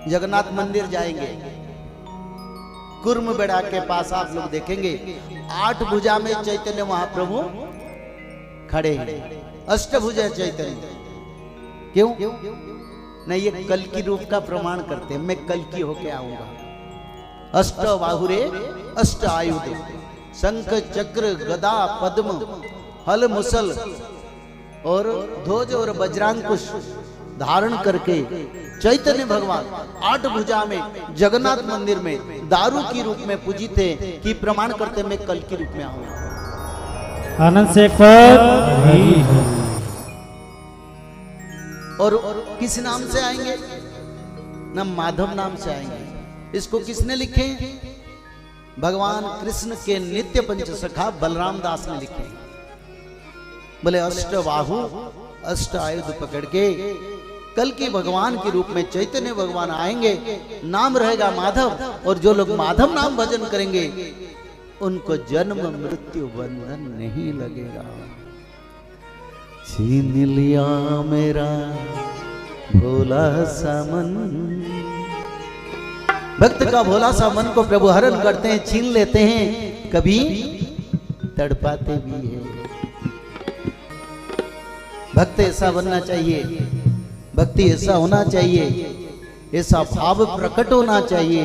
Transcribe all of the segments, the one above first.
जगन्नाथ मंदिर जाएंगे, कुर्म बेड़ा के पास आप लोग देखेंगे 8 भुजा में चैतन्य महाप्रभु खड़े हैं, अष्टभुजा चैतन्य। क्यों? नहीं, ये कल की रूप का प्रमाण करते हैं, मैं कल की होके आऊंगा। अष्ट बाहुरे अष्ट आयुध, शंख चक्र गदा पद्म हल मुसल और ध्वज और वज्रांकुश धारण करके चैतन्य भगवान 8 भुजा में जगन्नाथ मंदिर में दारू की रूप में पूजित थे कि प्रमाण करते मैं कल की रूप में आऊंगा। आनंद से और किस नाम से आएंगे? ना माधव नाम से आएंगे। इसको किसने लिखे? भगवान कृष्ण के नित्य पंच सखा बलराम दास ने लिखे। बोले अष्ट बाहु अष्ट आयुध पकड़ के कल की भगवान के रूप में चैतन्य भगवान आएंगे, नाम रहेगा माधव, और जो लोग माधव नाम भजन करेंगे उनको जन्म मृत्यु बंधन नहीं लगेगा। छीन लिया मेरा भोला सा मन, भक्त का भोला सा मन को प्रभु हरण करते हैं, छीन लेते हैं, कभी तड़पाते भी हैं। भक्त ऐसा बनना चाहिए, भक्ति ऐसा होना चाहिए, ऐसा भाव प्रकट होना चाहिए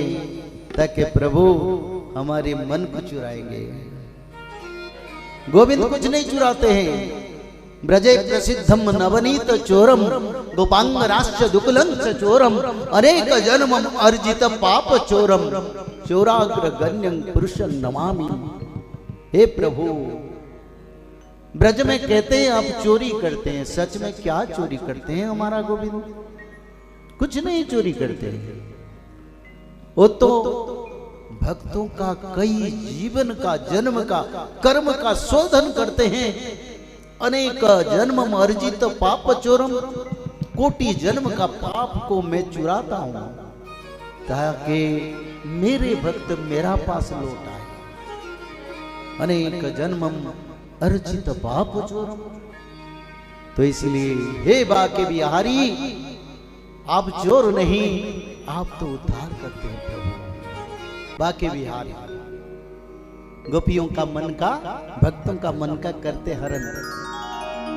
ताकि प्रभु हमारे मन को चुराएंगे। गोविंद कुछ नहीं चुराते हैं। ब्रजे प्रसिद्धम नवनीत चोरम गोपांग राष्ट्र दुकुलंच चोरम अनेक जन्मम अर्जित पाप चोरम चोराग्र गण्यं पुरुषं नमामि। हे प्रभु, ब्रज में कहते हैं आप चोरी करते हैं, सच में क्या चोरी करते हैं? हमारा गोविंद कुछ नहीं चोरी करते हैं। वो तो भक्तों का कई जीवन का जन्म का कर्म का शोधन करते हैं। अनेक जन्म अर्जित पाप चोरम, कोटि जन्म का पाप को मैं चुराता हूं ताकि मेरे भक्त मेरा पास लौट आए। अनेक जन्मम अर्जित पाप चोरम। तो इसलिए हे बाके बिहारी, आप चोर नहीं, आप तो उद्धार करते हैं प्रभु। बाके बिहारी गोपियों का मन का, भक्तों का मन का करते हरण।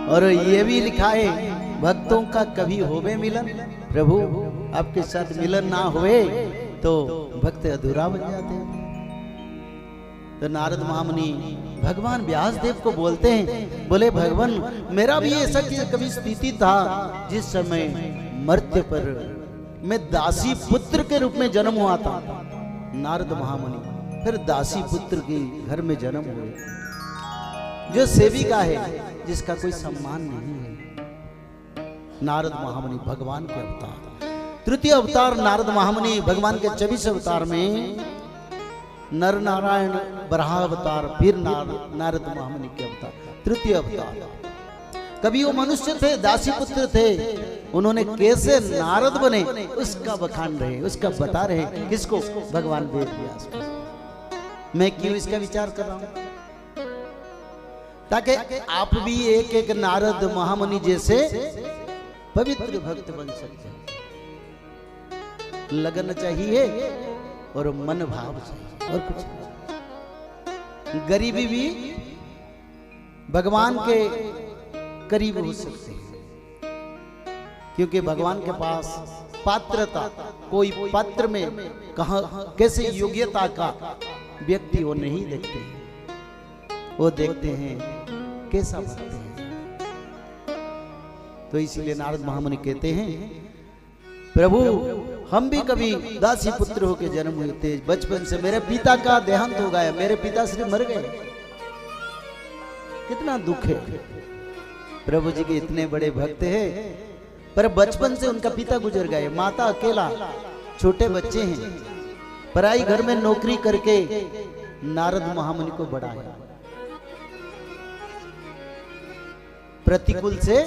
और ये भी लिखा है भक्तों का कभी होवे मिलन, प्रभु आपके साथ मिलन ना हुए तो भक्त अधूरा बन जाते हैं। तो नारद महामुनि भगवान व्यास देव को बोलते हैं, बोले भगवान मेरा भी ऐसा कभी स्थिति था जिस समय मर्त्य पर मैं दासी पुत्र के रूप में जन्म हुआ था। नारद महामुनि फिर दासी पुत्र के घर में जन्म हुए, जो सेविका है जिसका कोई सम्मान नहीं है। नारद महामुनि भगवान के अवतार, तृतीय अवतार नारद महामुनि भगवान के 24 अवतार में नर नारायण बराह अवतार, फिर नारद महामुनि के अवतार, तृतीय अवतार। कभी वो मनुष्य थे, दासी पुत्र थे, उन्होंने कैसे नारद बने उसका बखान रहे, उसका बता रहे। किसको? भगवान वेद व्यास को। मैं क्यों इसका विचार कर रहा हूं? ताकि आप भी एक एक नारद महामुनि जैसे पवित्र भक्त बन सकते हैं। लगन चाहिए और मन भाव चाहिए और कुछ नहीं। गरीबी भी भगवान के करीब हो सकते हैं, क्योंकि भगवान के पास पात्रता, कोई पात्र में कहां कैसे योग्यता का व्यक्ति वो नहीं देखते हैं, वो देखते हैं कैसा भक्त है। तो इसलिए नारद महामुनि कहते हैं प्रभु हम भी कभी दासी पुत्र होकर जन्म हुए थे, बचपन से मेरे पिता का देहांत हो गया, मेरे पिताश्री मर गए, कितना दुख है। प्रभु जी के इतने बड़े भक्त हैं पर बचपन से उनका पिता गुजर गए, माता अकेला, छोटे बच्चे हैं, पराई घर में नौकरी करके नारद महामुनि को बढ़ाया। प्रतिकूल से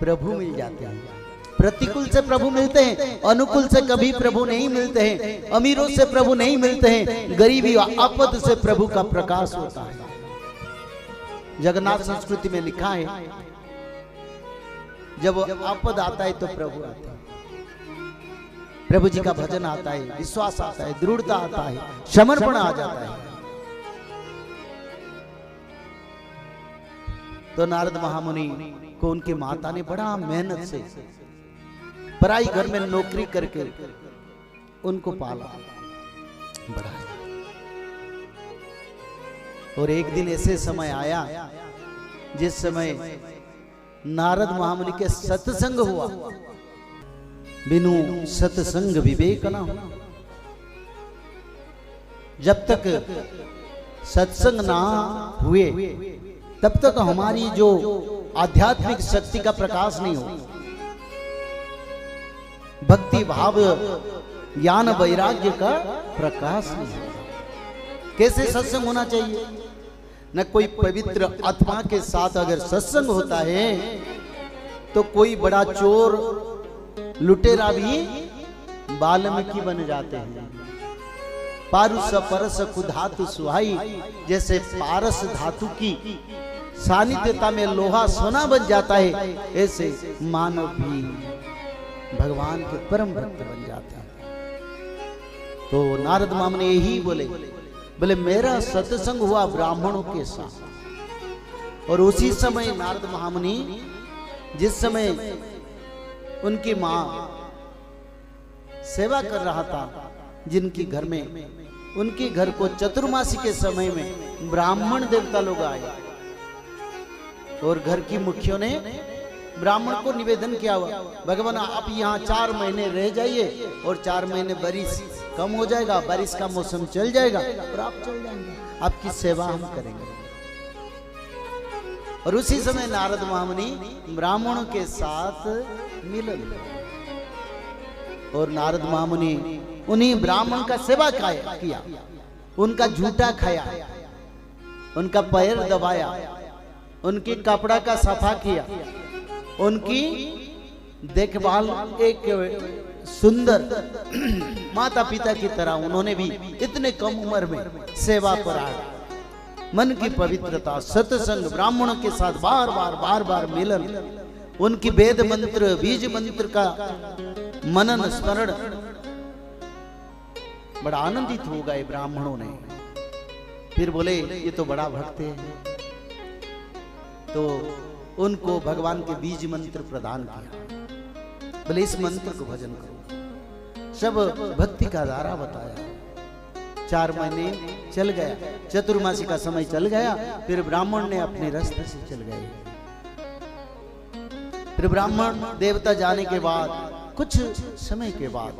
प्रभु मिल जाते हैं, प्रतिकूल से प्रभु मिलते हैं, अनुकूल से कभी प्रभु नहीं मिलते हैं, अमीरों से प्रभु नहीं मिलते हैं, गरीबी आपद से प्रभु का प्रकाश होता है। जगन्नाथ संस्कृति में लिखा है जब आपद आता है तो प्रभु आता है। प्रभु जी का भजन आता है, विश्वास आता है, दृढ़ता आता है, समर्पण आ जाता है। तो नारद महामुनि को उनकी माता ने बड़ा मेहनत से पराई घर में नौकरी करके उनको पाला बढ़ाया। और एक दिन ऐसे समय आया जिस समय नारद महामुनि के सत्संग हुआ। बिनु सत्संग विवेक न हो। जब तक सत्संग ना हुए तब तक हमारी जो आध्यात्मिक शक्ति का प्रकाश नहीं हो। भक्ति भाव ज्ञान वैराग्य का प्रकाश नहीं हो। कैसे सत्संग होना चाहिए? न कोई पवित्र आत्मा के साथ अगर सत्संग होता है तो कोई बड़ा चोर लुटेरा भी वाल्मीकि बन जाते हैं। पारुस परस कुधातु सुहाई, जैसे पारस धातु की सानिध्यता में लोहा सोना बन जाता है, ऐसे मानव भी भगवान के परम भक्त बन जाते हैं। तो नारद महामुनि यही बोले मेरा सत्संग हुआ ब्राह्मणों के साथ। और उसी समय नारद महामुनि जिस समय उनकी मां सेवा कर रहा था, जिनकी घर में उनके घर को चतुर्मासी के समय में ब्राह्मण देवता लोग आए और घर की मुखियों ने ब्राह्मण को निवेदन किया हुआ, भगवान आप यहाँ 4 महीने रह जाइए और 4 महीने बारिश कम हो जाएगा, बारिश का मौसम चल जाएगा और आप चल जाएंगे, आपकी सेवा हम करेंगे। और उसी समय नारद महामुनि ब्राह्मणों के साथ मिलन, और नारद महामुनि उन्हीं ब्राह्मण का सेवा किया, उनका जूता खाया, उनका पैर दबाया, उनकी कपड़ा का सफा किया, उनकी देखभाल एक सुंदर माता पिता की तरह उन्होंने भी इतने कम उम्र में सेवा पर आया। मन की पवित्रता, सत्संग, ब्राह्मणों के साथ बार बार मिलन, उनकी वेद मंत्र बीज मंत्र का मनन स्मरण, बड़ा आनंदित हो गए ब्राह्मणों ने। फिर बोले ये तो बड़ा भक्त है, तो उनको भगवान के बीज मंत्र प्रदान किया। बोले इस मंत्र को भजन करो। सब भक्ति का धारा बताया। 4 महीने चल गया, चतुर्मासी का समय चल गया, फिर ब्राह्मण ने अपने रास्ते से चल गए। फिर ब्राह्मण देवता जाने के बाद कुछ समय के बाद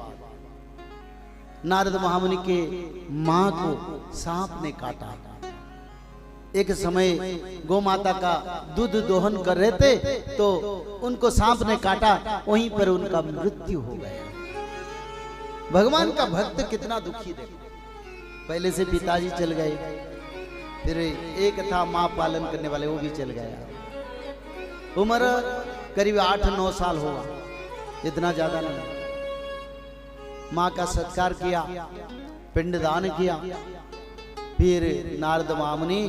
नारद महामुनि के मां को सांप ने काटा। एक समय गौ माता का दूध दोहन कर रहे थे तो उनको सांप ने काटा, वहीं पर उनका मृत्यु हो गया। भगवान का भक्त कितना दुखी देखो। पहले से पिताजी चल गए, फिर एक था मां पालन करने वाले, वो भी चल गया। उम्र करीब 8-9 साल होगा, इतना ज्यादा नहीं। मां का सत्कार किया, पिंडदान किया। फिर नारद महामुनि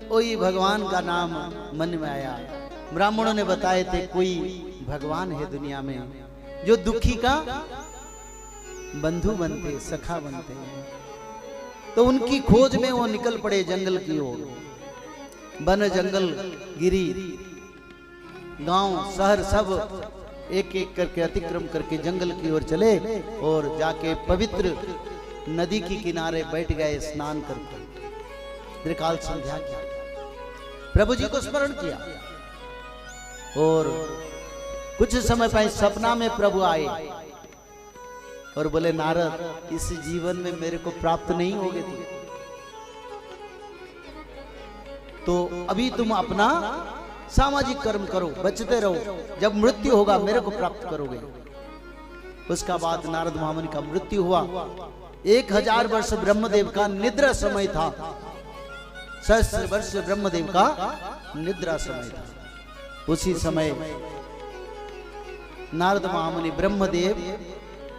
वही भगवान का नाम मन में आया। ब्राह्मणों ने बताए थे कोई भगवान है दुनिया में जो दुखी का बंधु बनते, सखा बनते हैं। तो उनकी खोज में वो निकल पड़े जंगल की ओर। वन जंगल गिरी गांव शहर सब एक एक करके अतिक्रम करके जंगल की ओर चले और जाके पवित्र नदी के किनारे बैठ गए स्नान करके। त्रिकाल संध्या की प्रभु जी को स्मरण किया और कुछ समय पहले सपना में प्रभु आए और बोले नारद इस जीवन में मेरे को प्राप्त नहीं होगे तो अभी तुम अपना सामाजिक कर्म करो, बचते रहो, जब मृत्यु होगा मेरे को प्राप्त करोगे। उसका बाद नारद महामुनि का मृत्यु हुआ। 1000 वर्ष ब्रह्मदेव का निद्रा समय था, सहस्र वर्ष ब्रह्मदेव का निद्रा समय था। उसी समय नारद महामुनि ब्रह्मदेव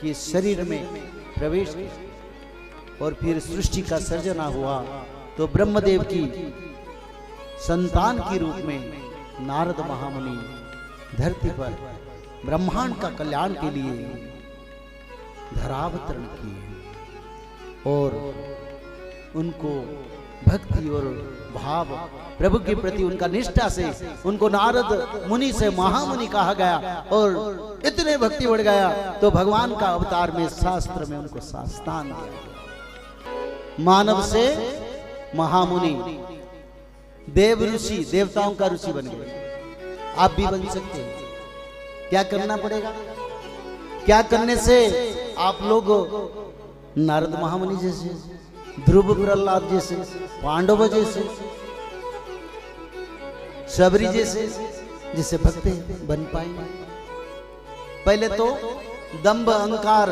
के शरीर में प्रवेश किया और फिर सृष्टि का सर्जना हुआ। तो ब्रह्मदेव की संतान के रूप में नारद महामुनि धरती पर ब्रह्मांड का कल्याण के लिए धरावतरण किए और उनको भक्ति और भाव प्रभु के प्रति उनका निष्ठा से उनको नारद मुनि से महामुनि कहा गया और इतने भक्ति बढ़ गया तो भगवान का अवतार में शास्त्र में उनको स्थान दिया गया। मानव से महामुनि, देव ऋषि, देवताओं का ऋषि बन गए। आप भी बन सकते हैं। क्या करना पड़ेगा? क्या करने से आप लोग नारद महामुनि जैसे, ध्रुव प्रहलाद जैसे, पांडव जैसे, शबरी जैसे भक्त बन पाएंगे? पहले तो दंभ, अहंकार,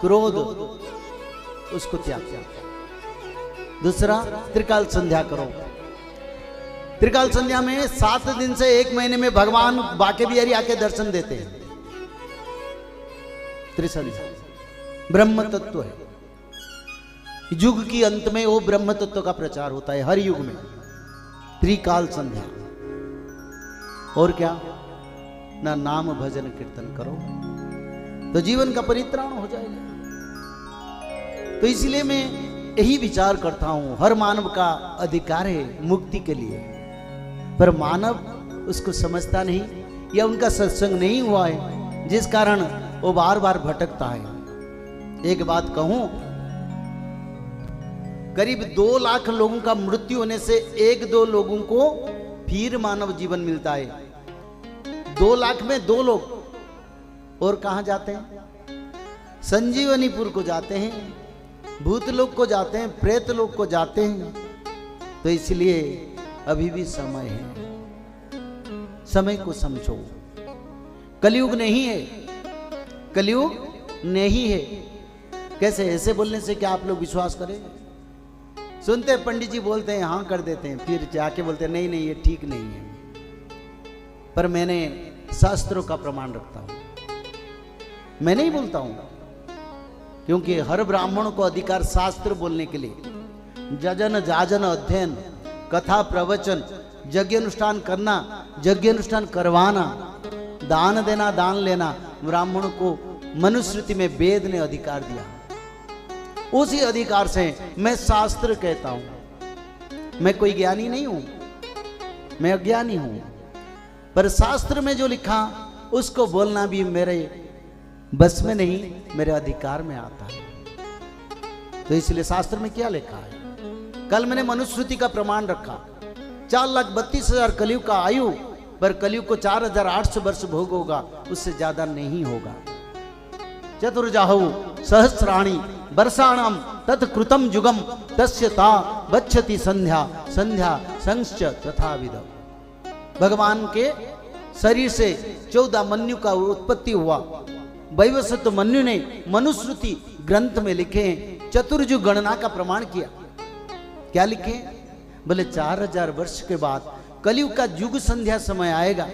क्रोध उसको त्याग किया। दूसरा, त्रिकाल संध्या करो। त्रिकाल संध्या में 7 दिन से 1 महीने में भगवान बाके बिहारी आके दर्शन देते हैं। त्रिसंध्या ब्रह्म तत्व है। युग की अंत में वो ब्रह्म तत्व का प्रचार होता है हर युग में। त्रिकाल संध्या। और क्या? ना नाम भजन कीर्तन करो तो जीवन का परित्राण हो जाएगा। तो इसलिए मैं यही विचार करता हूं, हर मानव का अधिकार है मुक्ति के लिए, पर मानव उसको समझता नहीं या उनका सत्संग नहीं हुआ है, जिस कारण वो बार बार भटकता है। एक बात कहूं, करीब 2 लाख लोगों का मृत्यु होने से 1-2 लोगों को फिर मानव जीवन मिलता है। 2 लाख में 2 लोग और कहां जाते हैं? संजीवनीपुर को जाते हैं, भूतलोक को जाते हैं, प्रेत लोक को जाते हैं। तो इसलिए अभी भी समय है, समय को समझो। कलयुग नहीं है, कलयुग नहीं है। कैसे? ऐसे बोलने से क्या आप लोग विश्वास करें? सुनते हैं पंडित जी बोलते हैं, हाँ कर देते हैं, फिर जाके बोलते हैं नहीं नहीं ये ठीक नहीं है। पर मैंने शास्त्रों का प्रमाण रखता हूं, मैं नहीं बोलता हूं, क्योंकि हर ब्राह्मण को अधिकार शास्त्र बोलने के लिए, जजन जाजन अध्ययन, कथा प्रवचन, यज्ञ अनुष्ठान करना, यज्ञ अनुष्ठान करवाना, दान देना, दान लेना, ब्राह्मण को मनुस्मृति में वेद ने अधिकार दिया। उसी अधिकार से मैं शास्त्र कहता हूं। मैं कोई ज्ञानी नहीं हूं, मैं अज्ञानी हूं, पर शास्त्र में जो लिखा उसको बोलना भी मेरे बस में नहीं, मेरे अधिकार में आता है। तो इसलिए शास्त्र में क्या लिखा है? कल मैंने मनुस्मृति का प्रमाण रखा। 4,32,000 कलयुग का आयु, पर कलयुग को 4,800 वर्ष भोग होगा, उससे ज्यादा नहीं होगा। चतुर्जाहु सहस्राणि वर्षाणाम तत्कृतम जुगम तस्य ता बच्छति संध्या संध्या संश्च तथाविद। भगवान के शरीर से 14 मन्यु का उत्पत्ति हुआ। वैवस्वत मन्यु ने मनुस्मृति ग्रंथ में लिखे चतुर्युग गणना का प्रमाण किया। क्या लिखे? बोले 4,000 वर्ष के बाद कलयुग का युग संध्या समय आएगा,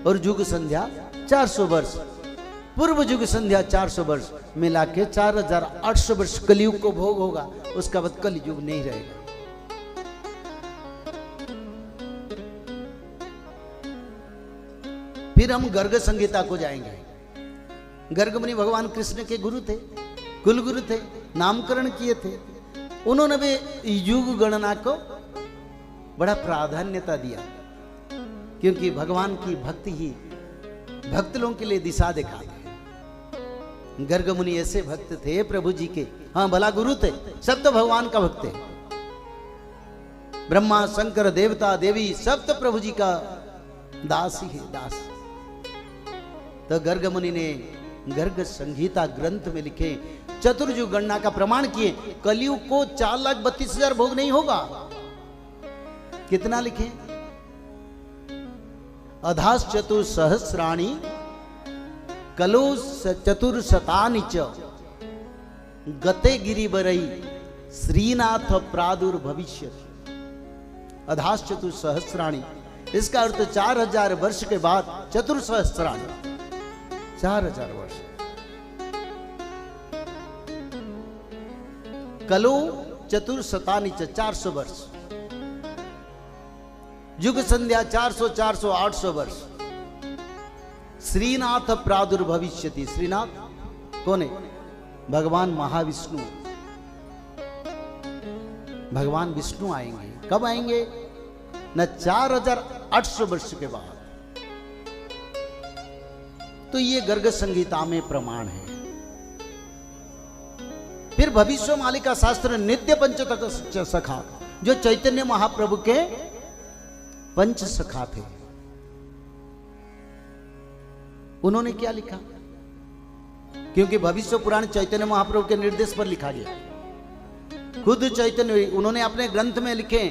और युग संध्या 400 वर्ष, पूर्व युग संध्या 400 वर्ष मिला के 4,800 वर्ष कलयुग को भोग होगा। उसका बाद कलयुग नहीं रहेगा। फिर हम गर्ग संहिता को जाएंगे। गर्ग मुनि भगवान कृष्ण के गुरु थे, कुलगुरु थे, नामकरण किए थे। उन्होंने भी युग गणना को बड़ा प्राधान्यता दिया, क्योंकि भगवान की भक्ति ही भक्त लोगों के लिए दिशा दिखाती है। गर्ग मुनि ऐसे भक्त थे प्रभु जी के, हाँ भला गुरु थे, सब तो भगवान का भक्त थे। ब्रह्मा शंकर देवता देवी सब तो प्रभु जी का दास ही है, दास। तो गर्ग मुनि ने गर्ग संहिता ग्रंथ में लिखे चतुर्युग गणना का प्रमाण किए। कलयुग को 4,32,000 भोग नहीं होगा। कितना लिखे? अधास चतुर्सहस्राणि कलो चतुर्शतानि च गते गिरिवरई श्रीनाथ प्रादुर्भविष्यति। अधास चतुर्सहस्राणि, इसका अर्थ 4,000 वर्ष के बाद चतुर्सहस्राणि, 4,000 वर्ष। कलो चतुर्शतानि च 400 वर्ष। युग संध्या 400, 400, 800 वर्ष। श्रीनाथ प्रादुर्भविष्यति। श्रीनाथ कौन है? भगवान महाविष्णु, भगवान विष्णु आएंगे। कब आएंगे? न 4800 वर्ष के बाद। तो ये गर्ग संहिता में प्रमाण है। फिर भविष्यवाणी का शास्त्र नित्य पंच सखा, जो चैतन्य महाप्रभु के पंच सखा थे, उन्होंने क्या लिखा? क्योंकि भविष्य पुराण चैतन्य महाप्रभु के निर्देश पर लिखा गया। खुद चैतन्य उन्होंने अपने ग्रंथ में लिखे,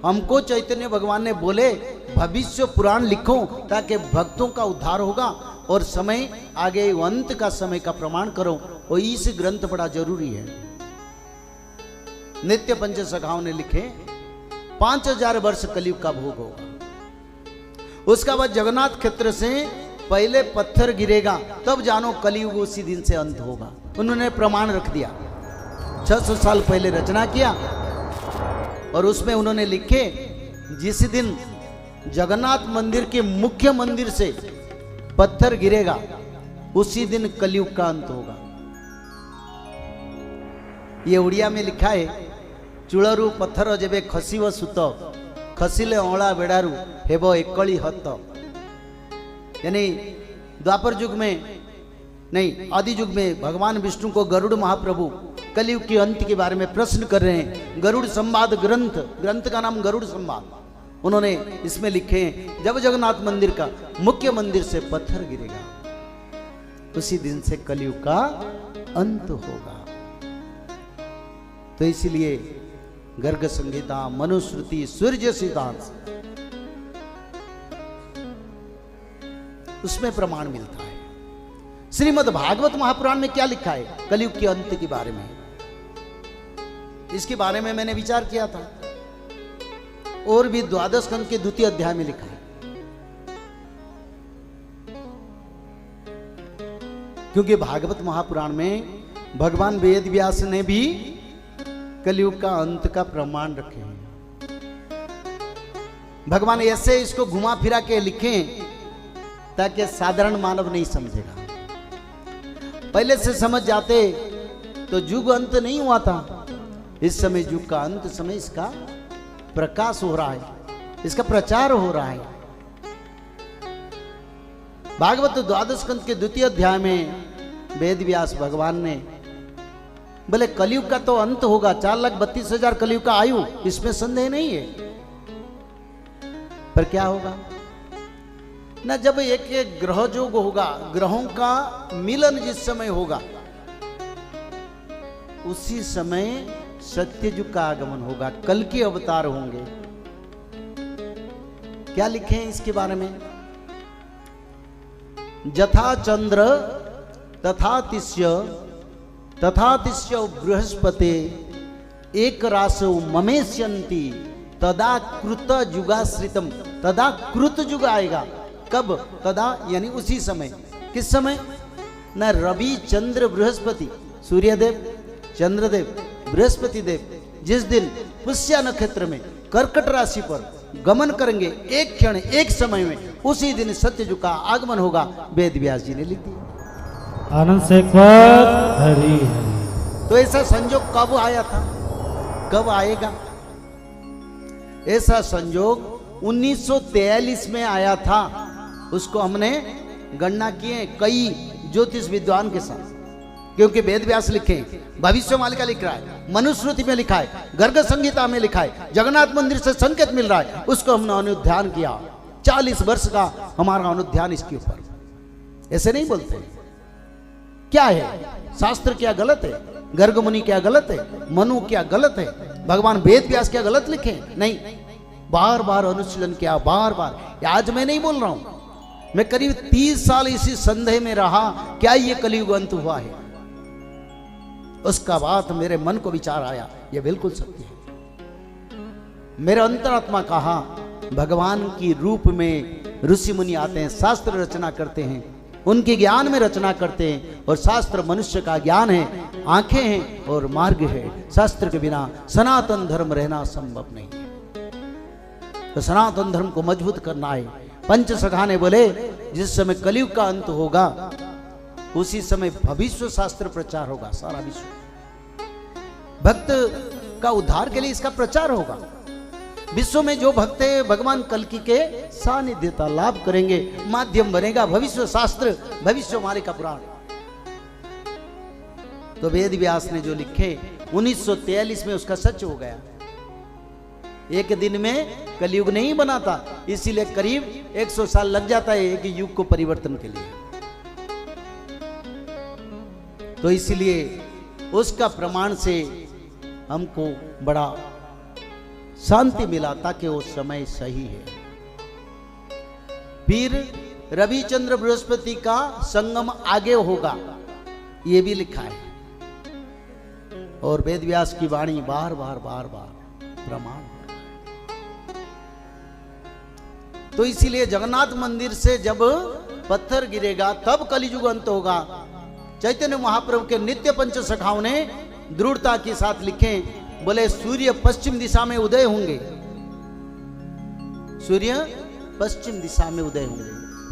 हमको चैतन्य भगवान ने बोले भविष्य पुराण लिखो ताकि भक्तों का उद्धार होगा और समय आगे अंत का समय का प्रमाण करो। और इस ग्रंथ बड़ा जरूरी है। नित्य पंच सखाओं ने लिखे 5000 वर्ष कलयुग का भोग होगा। उसका बाद जगन्नाथ क्षेत्र से पहले पत्थर गिरेगा, तब जानो कलयुग उसी दिन से अंत होगा। उन्होंने प्रमाण रख दिया। 600 साल पहले रचना किया और उसमें उन्होंने लिखे जिस दिन जगन्नाथ मंदिर के मुख्य मंदिर से पत्थर गिरेगा उसी दिन कलयुग का अंत होगा। ये उड़िया में लिखा है, चूड़रू पत्थर जेबे खसिव सुत खसिले अला बेड़ारू हेब एकली हत। यानी द्वापर युग में नहीं, आदि युग में भगवान विष्णु को गरुड़ महाप्रभु कलयुग के अंत के बारे में प्रश्न कर रहे हैं। गरुड़ संवाद ग्रंथ का नाम गरुड़ संवाद। उन्होंने इसमें लिखे जब जगन्नाथ मंदिर का मुख्य मंदिर से पत्थर गिरेगा उसी दिन से कलयुग का अंत होगा। तो इसीलिए गर्ग संहिता, मनुस्मृति, सूर्य सिद्धांत, उसमें प्रमाण मिलता है। श्रीमद् भागवत महापुराण में क्या लिखा है कलयुग के अंत के बारे में? इसके बारे में मैंने विचार किया था और भी 12 स्कंद के 2 अध्याय में लिखा है। क्योंकि भागवत महापुराण में भगवान वेद व्यास ने भी कलयुग का अंत का प्रमाण रखे हैं। भगवान ऐसे इसको घुमा फिरा के लिखे ताकि साधारण मानव नहीं समझेगा। पहले से समझ जाते तो युग अंत नहीं हुआ था। इस समय युग का अंत समय इसका प्रकाश हो रहा है, इसका प्रचार हो रहा है। भागवत 12 स्कंद के 2 अध्याय में वेद व्यास भगवान ने बोले कलयुग का तो अंत होगा, 4,32,000 कलयुग का आयु, इसमें संदेह नहीं है। पर क्या होगा ना, जब एक एक ग्रह जोग होगा, ग्रहों का मिलन जिस समय होगा उसी समय सत्ययुग का आगमन होगा, कल के अवतार होंगे। क्या लिखे हैं इसके बारे में? जथा चंद्र तथा तिष्य बृहस्पते एक रासो ममेश्यंती तदा कृत युगाश्रितम। तदा कृत युग आएगा। कब? तदा यानी उसी समय। किस समय? न रवि चंद्र बृहस्पति, सूर्यदेव, चंद्रदेव, बृहस्पति देव जिस दिन पुष्य नक्षत्र में कर्कट राशि पर गमन करेंगे एक क्षण एक समय में, उसी दिन सत्ययुग का आगमन होगा। वेद व्यास जी ने लिख दिया। आनंद से हरि। तो ऐसा संयोग कब आया था, कब आएगा? ऐसा संयोग 1943 में आया था। उसको हमने गणना किए कई ज्योतिष विद्वान के साथ, क्योंकि वेद व्यास लिखे, भविष्यवाणी का लिख रहा है, मनुस्मृति में लिखा है, गर्ग संहिता में लिखा है, जगन्नाथ मंदिर से संकेत मिल रहा है। उसको हमने अनुध्यान किया। 40 वर्ष का हमारा अनुध्यान इसके ऊपर। ऐसे नहीं बोलते। क्या है शास्त्र, क्या गलत है? गर्ग मुनि क्या गलत है? मनु क्या गलत है? भगवान वेद व्यास क्या गलत लिखे? नहीं, बार बार अनुशीलन किया, बार बार। आज मैं नहीं बोल रहा हूं, मैं करीब 30 साल इसी संदेह में रहा क्या ये कलयुग अंत हुआ है। उसका बात मेरे मन को विचार आया, ये बिल्कुल सत्य है। मेरा अंतरात्मा कहा भगवान की रूप में ऋषि मुनि आते हैं, शास्त्र रचना करते हैं, उनके ज्ञान में रचना करते हैं। और शास्त्र मनुष्य का ज्ञान है, आंखें हैं और मार्ग है। शास्त्र के बिना सनातन धर्म रहना संभव नहीं है। तो सनातन धर्म को मजबूत करना है। पंच सखा ने बोले जिस समय कलयुग का अंत होगा उसी समय भविष्य शास्त्र प्रचार होगा। सारा विश्व भक्त का उद्धार के लिए इसका प्रचार होगा। विश्व में जो भक्त है भगवान कल्कि के सानिध्यता लाभ करेंगे, माध्यम बनेगा भविष्य शास्त्र, भविष्यवाणी का पुराण। तो वेद व्यास ने जो लिखे 1943 में उसका सच हो गया। एक दिन में कलयुग नहीं बनाता, इसीलिए करीब 100 साल लग जाता है एक युग को परिवर्तन के लिए। तो इसलिए उसका प्रमाण से हमको बड़ा शांति मिला था कि वो समय सही है। फिर रविचंद्र बृहस्पति का संगम आगे होगा, ये भी लिखा है। और वेद व्यास की वाणी बार बार प्रमाण। तो इसीलिए जगन्नाथ मंदिर से जब पत्थर गिरेगा तब कलियुग अंत होगा। चैतन्य महाप्रभु के नित्य पंच सखाओं ने दृढ़ता के साथ लिखे, बोले सूर्य पश्चिम दिशा में उदय होंगे, सूर्य पश्चिम दिशा में उदय होंगे,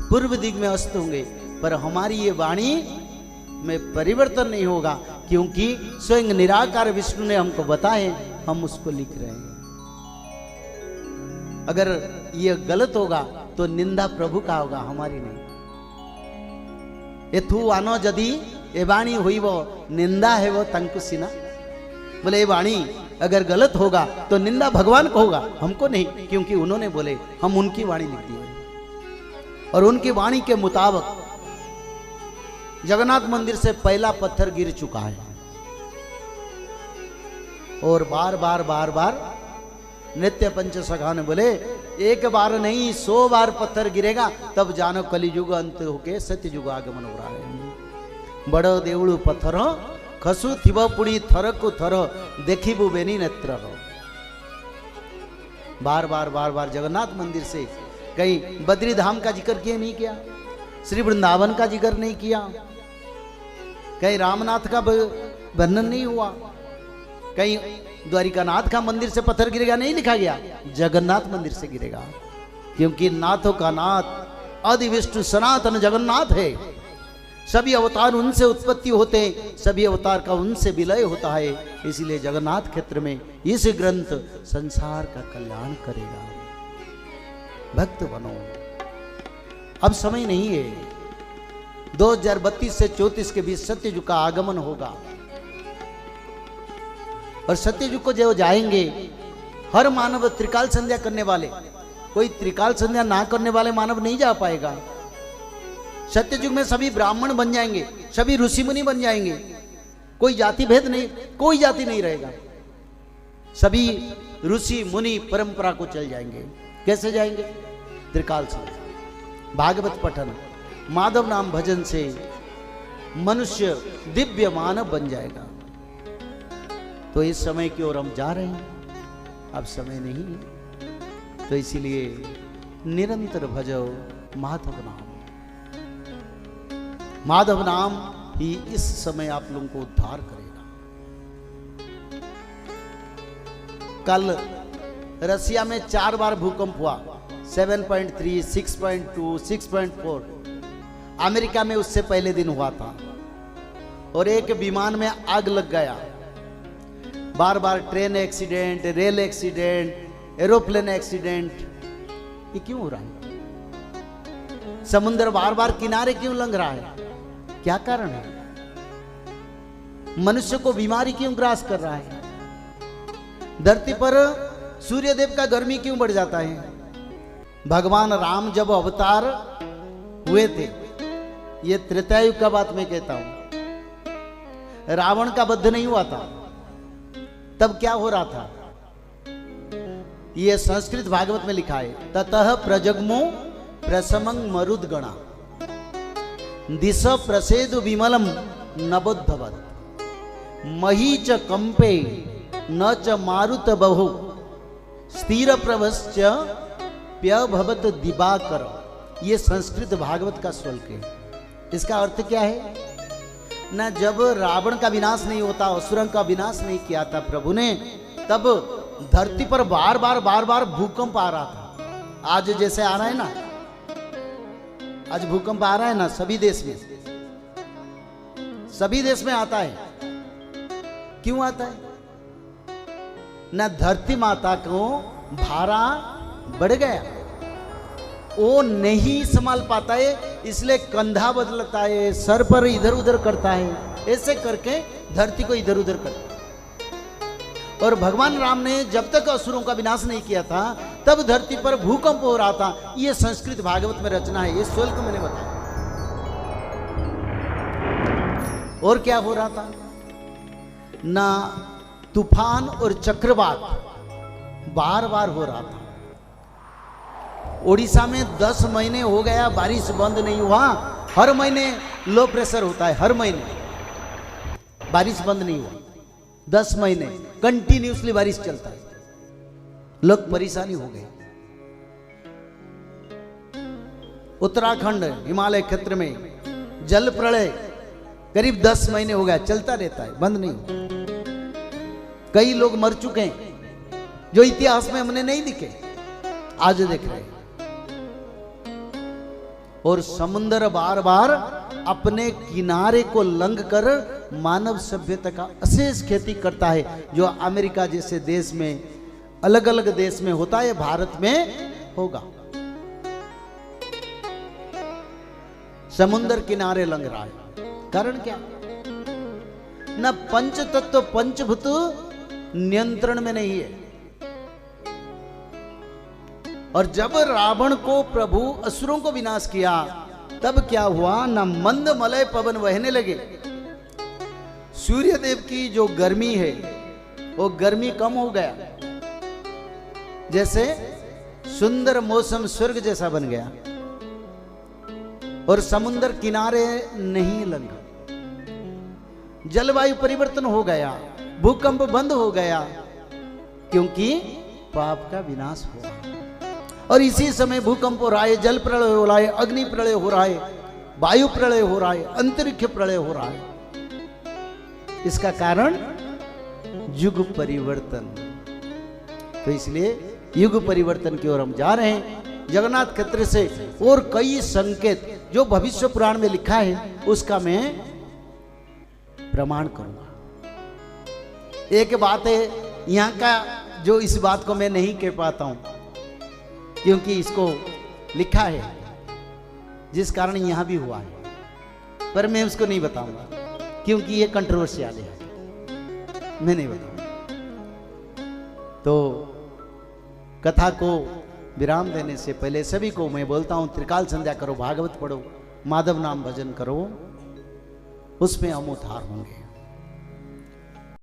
पूर्व दिग में अस्त होंगे, पर हमारी ये वाणी में परिवर्तन नहीं होगा, क्योंकि स्वयं निराकार विष्णु ने हमको बताए, हम उसको लिख रहे हैं। अगर ये गलत होगा तो निंदा प्रभु का होगा, हमारी नहीं। ये थू आनो यदि ये वाणी हुई वो निंदा है वो तंकुसिना, बोले ये वाणी अगर गलत होगा तो निंदा भगवान को होगा, हमको नहीं, क्योंकि उन्होंने बोले, हम उनकी वाणी लिख दी है। और उनकी वाणी के मुताबिक जगन्नाथ मंदिर से पहला पत्थर गिर चुका है। और बार बार नित्य पंच सखा ने बोले एक बार नहीं 100 बार पत्थर गिरेगा, तब जानो कलियुग अंत होके सत्ययुग आगमन हो रहा है। बड़ो देवड़ू पत्थर खसु थिब पुड़ी थर को थर देखिबु बेनी नेत्र। बार जगन्नाथ मंदिर से कहीं बद्री धाम का जिक्र किया नहीं किया, श्री वृंदावन का जिक्र नहीं किया, कहीं रामनाथ का वर्णन नहीं हुआ, कहीं द्वारिकानाथ का मंदिर से पत्थर गिरेगा नहीं लिखा गया, जगन्नाथ मंदिर से गिरेगा, क्योंकि नाथों का नाथ आदि विष्णु सनातन जगन्नाथ है। सभी अवतार उनसे उत्पत्ति होते हैं, सभी अवतार का उनसे विलय होता है। इसलिए जगन्नाथ क्षेत्र में इस ग्रंथ संसार का कल्याण करेगा। भक्त बनो, अब समय नहीं है। 2032 से 34 के बीच सत्ययुग का आगमन होगा। और सत्ययुग को जो जाएंगे, हर मानव त्रिकाल संध्या करने वाले, कोई त्रिकाल संध्या ना करने वाले मानव नहीं जा पाएगा। सत्ययुग में सभी ब्राह्मण बन जाएंगे, सभी ऋषि मुनि बन जाएंगे, कोई जाति भेद नहीं, कोई जाति नहीं रहेगा। सभी ऋषि मुनि परंपरा को चल जाएंगे। कैसे जाएंगे? त्रिकाल संध्या, भागवत पठन, माधव नाम भजन से मनुष्य दिव्य मानव बन जाएगा। तो इस समय की ओर हम जा रहे हैं, अब समय नहीं है। तो इसीलिए निरंतर भजो माधव नाम। माधव नाम ही इस समय आप लोगों को उद्धार करेगा। कल रसिया में 4 बार भूकंप हुआ, 7.3, 6.2, 6.4। अमेरिका में उससे पहले दिन हुआ था। और एक विमान में आग लग गया। बार train accident, rail accident, aeroplane accident, ये क्यों हो रहा है? समुद्र बार किनारे क्यों लंघ रहा है? क्या कारण है? मनुष्य को बीमारी क्यों ग्रास कर रहा है? धरती पर सूर्यदेव का गर्मी क्यों बढ़ जाता है? भगवान राम जब अवतार हुए थे, ये त्रेता युग का बात मैं कहता हूं, रावण का वध नहीं हुआ था, तब क्या हो रहा था? ये संस्कृत भागवत में लिखा है, ततः प्रजग्मो प्रसमंग मरुदगणा दिश प्रसेदु विमलम नबोद्धवत मही च कंपे न च मारुत बहु स्थिर प्रभश्च प्यभवत दिवाकर। ये संस्कृत भागवत का श्लोक है। इसका अर्थ क्या है? न जब रावण का विनाश नहीं होता, असुरों का विनाश नहीं किया था प्रभु ने, तब धरती पर बार बार भूकंप आ रहा था। आज जैसे आ रहा है ना, आज भूकंप आ रहा है ना सभी देश में, सभी देश में आता है। क्यों आता है? न धरती माता को भारा बढ़ गया, वो नहीं संभाल पाता है, इसलिए कंधा बदलता है, सर पर इधर उधर करता है, ऐसे करके धरती को इधर उधर करता है। और भगवान राम ने जब तक असुरों का विनाश नहीं किया था तब धरती पर भूकंप हो रहा था। ये संस्कृत भागवत में रचना है, ये श्लोक मैंने बताया। और क्या हो रहा था? ना तूफान और चक्रवात बार बार हो रहा था। ओडिशा में 10 महीने हो गया बारिश बंद नहीं हुआ। हर महीने लो प्रेशर होता है, हर महीने बारिश बंद नहीं हुआ। 10 महीने कंटिन्यूसली बारिश चलता है। लोग परेशानी हो गए। उत्तराखंड हिमालय क्षेत्र में जल प्रलय करीब 10 महीने हो गया, चलता रहता है, बंद नहीं हुआ। कई लोग मर चुके हैं जो इतिहास में हमने नहीं दिखे, आज देख रहे हैं। और समुद्र बार बार अपने किनारे को लंघ कर मानव सभ्यता का अशेष खेती करता है। जो अमेरिका जैसे देश में, अलग अलग देश में होता है, भारत में होगा। समुद्र किनारे लंघ रहा है। कारण क्या? न पंच तत्व पंचभूत नियंत्रण में नहीं है। और जब रावण को प्रभु असुरों को विनाश किया तब क्या हुआ? ना मंद मलय पवन बहने लगे। सूर्य देव की जो गर्मी है वो गर्मी कम हो गया, जैसे सुंदर मौसम स्वर्ग जैसा बन गया। और समुद्र किनारे नहीं लंघा। जलवायु परिवर्तन हो गया, भूकंप बंद हो गया, क्योंकि पाप का विनाश हुआ। और इसी समय भूकंप हो रहा है, जल प्रलय हो रहा है, अग्नि प्रलय हो रहा है, वायु प्रलय हो रहा है, अंतरिक्ष प्रलय हो रहा है। इसका कारण युग परिवर्तन। तो इसलिए युग परिवर्तन की ओर हम जा रहे हैं। जगन्नाथ क्षेत्र से और कई संकेत जो भविष्य पुराण में लिखा है उसका मैं प्रमाण करूंगा। एक बात है यहां का, जो इस बात को मैं नहीं कह पाता हूं क्योंकि इसको लिखा है, जिस कारण यहां भी हुआ है, पर मैं उसको नहीं बताऊंगा क्योंकि ये कंट्रोवर्शियल है, मैं नहीं बताऊंगा। तो कथा को विराम देने से पहले सभी को मैं बोलता हूं, त्रिकाल संध्या करो, भागवत पढ़ो, माधव नाम भजन करो, उसमें हम उद्धार होंगे।